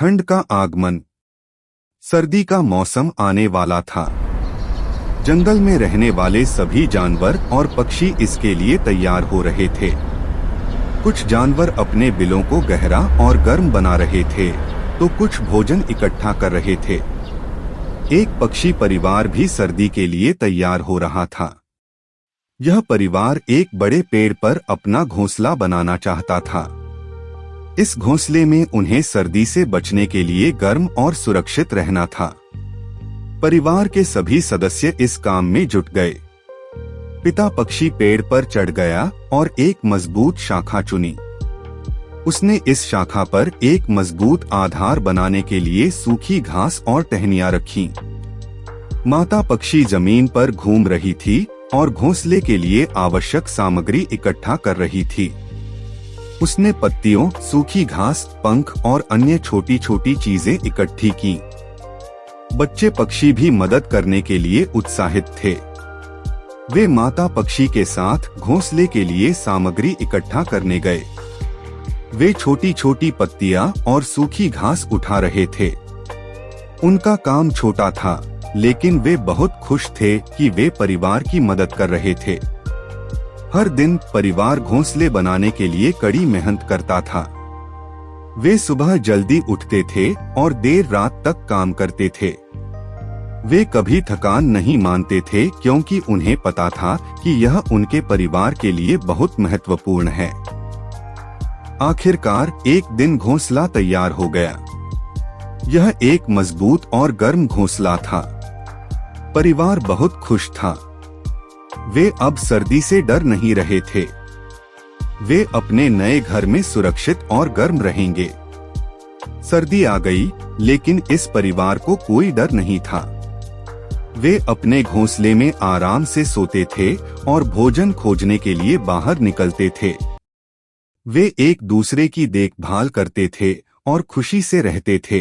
ठंड का आगमन। सर्दी का मौसम आने वाला था। जंगल में रहने वाले सभी जानवर और पक्षी इसके लिए तैयार हो रहे थे। कुछ जानवर अपने बिलों को गहरा और गर्म बना रहे थे, तो कुछ भोजन इकट्ठा कर रहे थे। एक पक्षी परिवार भी सर्दी के लिए तैयार हो रहा था। यह परिवार एक बड़े पेड़ पर अपना घोंसला बनाना चाहता था। इस घोंसले में उन्हें सर्दी से बचने के लिए गर्म और सुरक्षित रहना था। परिवार के सभी सदस्य इस काम में जुट गए। पिता पक्षी पेड़ पर चढ़ गया और एक मजबूत शाखा चुनी। उसने इस शाखा पर एक मजबूत आधार बनाने के लिए सूखी घास और टहनियां रखीं। माता पक्षी जमीन पर घूम रही थी और घोंसले के लिए आवश्यक सामग्री इकट्ठा कर रही थी। उसने पत्तियों, सूखी घास, पंख और अन्य छोटी छोटी चीजें इकट्ठी की। बच्चे पक्षी भी मदद करने के लिए उत्साहित थे। वे माता पक्षी के साथ घोंसले के लिए सामग्री इकट्ठा करने गए। वे छोटी छोटी पत्तियां और सूखी घास उठा रहे थे। उनका काम छोटा था, लेकिन वे बहुत खुश थे कि वे परिवार की मदद कर रहे थे। हर दिन परिवार घोंसले बनाने के लिए कड़ी मेहनत करता था। वे सुबह जल्दी उठते थे और देर रात तक काम करते थे। वे कभी थकान नहीं मानते थे, क्योंकि उन्हें पता था कि यह उनके परिवार के लिए बहुत महत्वपूर्ण है। आखिरकार एक दिन घोंसला तैयार हो गया। यह एक मजबूत और गर्म घोंसला था। परिवार बहुत खुश था। वे अब सर्दी से डर नहीं रहे थे। वे अपने नए घर में सुरक्षित और गर्म रहेंगे। सर्दी आ गई, लेकिन इस परिवार को कोई डर नहीं था। वे अपने घोंसले में आराम से सोते थे और भोजन खोजने के लिए बाहर निकलते थे। वे एक दूसरे की देखभाल करते थे और खुशी से रहते थे।